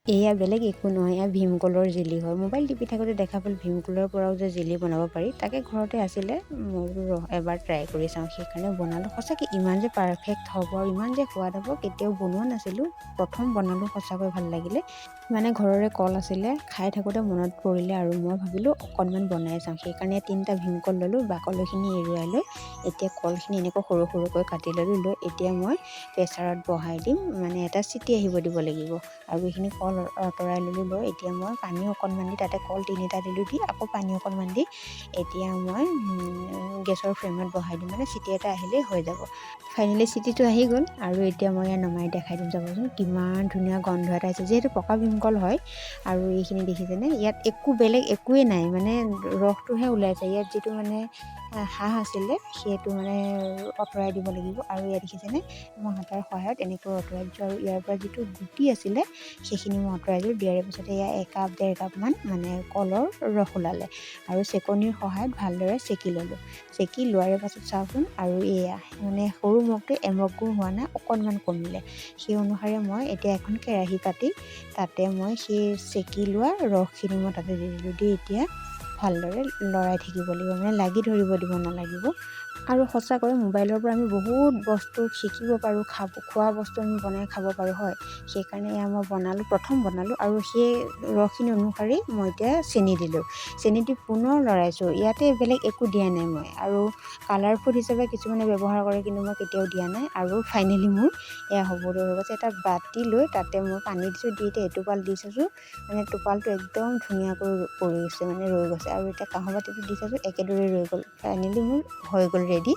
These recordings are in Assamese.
এয়া বেলেগ একো নহয়, এয়া ভীমকলৰ জেলি হয়। মোবাইল টিপি থাকোঁতে দেখা পালোঁ ভীমকলৰ পৰাও যে জেলি বনাব পাৰি, তাকে ঘৰতে আছিলে। মই বোলো এবাৰ ট্ৰাই কৰি চাওঁ, সেইকাৰণে বনালোঁ। সঁচাকৈ ইমান যে পাৰফেক্ট হ'ব আৰু ইমান যে সোৱাদ হ'ব কেতিয়াও বনোৱা নাছিলোঁ। প্ৰথম বনালোঁ, সঁচাকৈ ভাল লাগিলে। মানে ঘৰৰে কল আছিলে, খাই থাকোঁতে মনত পৰিলে আৰু মই ভাবিলোঁ অকণমান বনাই চাওঁ। সেইকাৰণে 3টা ভীমকল ল'লোঁ, বাকলিখিনি এৰুৱাই লৈ এতিয়া কলখিনি এনেকৈ সৰু সৰুকৈ কাটি ল'লোঁ। লৈ এতিয়া মই প্ৰেছাৰত বহাই দিম, মানে এটা চিটি আহিব দিব লাগিব। আৰু এইখিনি কল আঁতৰাই ল'লোঁ। লৈ এতিয়া মই পানী অকণমান দি তাতে কল 3টা দিলোঁ, দি আকৌ পানী অকণমান দি এতিয়া মই গেছৰ ফ্লেমত বহাই দিম, মানে চিটি এটা আহিলেই হৈ যাব। ফাইনেলি চিটিটো আহি গ'ল আৰু এতিয়া মই ইয়াত নমাই দেখাই দিম, চাবচোন কিমান ধুনীয়া গন্ধ এটা আছে। যিহেতু পকা ভীমকল হয় আৰু এইখিনি দেখিছেনে, ইয়াত বেলেগ একোৱেই নাই, মানে ৰসটোহে ওলাইছে। ইয়াত যিটো মানে হাঁহ আছিলে সেইটো মানে আঁতৰাই দিব লাগিব। আৰু ইয়াত দেখিছেনে, মই হাতৰ সহায়ত এনেকৈ আঁতৰাই দিছোঁ। আৰু ইয়াৰ পৰা যিটো গুটি আছিলে সেইখিনি মই আঁতৰাই দিলোঁ। দিয়াৰ পিছতে এয়া 1 কাপ 1.5 কাপমান মানে কলৰ ৰস ওলালে আৰু চেকনিৰ সহায়ত ভালদৰে চেকি ল'লোঁ। চেকি লোৱাৰ পাছত চাওকচোন, আৰু এয়া মানে সৰু মগটো এমগো হোৱা নাই, অকণমান কমিলে। সেই অনুসাৰে মই এতিয়া এখন কেৰাহী পাতি তাতে মই সেই চেকি লোৱা ৰসখিনি মই তাতে দি দিলোঁ। দি এতিয়া ভালদৰে লৰাই থাকিব লাগিব, মানে লাগি ধৰিব দিব নালাগিব। আৰু সঁচাকৈ মোবাইলৰ পৰা আমি বহুত বস্তু শিকিব পাৰোঁ, খোৱা বস্তু আমি বনাই খাব পাৰোঁ, হয়। সেইকাৰণে এয়া মই প্ৰথম বনালোঁ আৰু সেই ৰসখিনি অনুসৰি মই এতিয়া চেনি দিলোঁ। চেনি দি পুনৰ লৰাইছোঁ, ইয়াতে বেলেগ একো দিয়া নাই মই। আৰু কালাৰ ফুড হিচাপে কিছুমানে ব্যৱহাৰ কৰে, কিন্তু মই কেতিয়াও দিয়া নাই। আৰু ফাইনেলি মোৰ এয়া হ'বলৈ হৈ গৈছে। এটা বাতি লৈ তাতে মই পানী দিছোঁ, দি এতিয়া এটোপাল দি চাইছোঁ, মানে টোপালটো একদম ধুনীয়াকৈ পৰিছে, মানে ৰৈ গৈছে। আৰু এতিয়া কাঁহৰ বাতিটো দি চাইছোঁ, একেদৰে ৰৈ গ'ল। ফাইনেলি মোৰ হৈ গ'ল ৰেডি।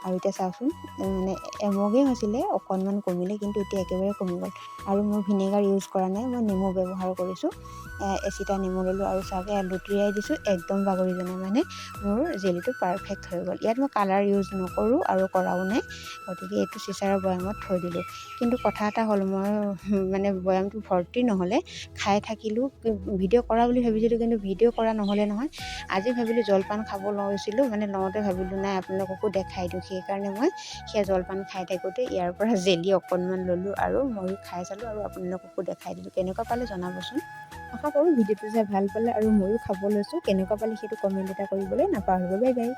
আৰু এতিয়া চাওকচোন, মানে এমগেই হৈছিলে, অকণমান কমিলে, কিন্তু এতিয়া একেবাৰে কমি গ'ল। আৰু মোৰ ভিনেগাৰ ইউজ কৰা নাই, মই নেমু ব্যৱহাৰ কৰিছোঁ। এচিটা নেমু ল'লোঁ আৰু চাওকচোন লুটিয়াই দিছোঁ, একদম বাগৰি যোৱা নাই, মানে মোৰ জেলিটো পাৰফেক্ট হৈ গ'ল। ইয়াত মই কালাৰ ইউজ নকৰোঁ আৰু কৰাও নাই, গতিকে এইটো চিচাৰৰ বৈয়ামত থৈ দিলোঁ। কিন্তু কথা এটা হ'ল, মই মানে বৈয়ামটো ভৰ্তি নহ'লে খাই থাকিলোঁ। ভিডিঅ' কৰা বুলি ভাবিছিলোঁ, কিন্তু ভিডিঅ' কৰা নহ'লে নহয়। আজি ভাবিলোঁ জলপান খাব লৈছিলোঁ, মানে লওঁতে ভাবিলোঁ নাই আপোনালোককো দেখাই দিওঁ। সেইকাৰণে মই সেয়া জলপান খাই থাকোঁতে ইয়াৰ পৰা জেলি অকণমান ল'লোঁ আৰু ময়ো খাই চালোঁ আৰু আপোনালোককো দেখাই দিলোঁ। কেনেকুৱা পালে জনাবচোন। আশা কৰোঁ ভিডিঅ'টো চাই ভাল পালে, আৰু ময়ো খাব লৈছোঁ। কেনেকুৱা পালে সেইটো কমেণ্ট এটা কৰিবলৈ নাপাহৰিব। Bye bye.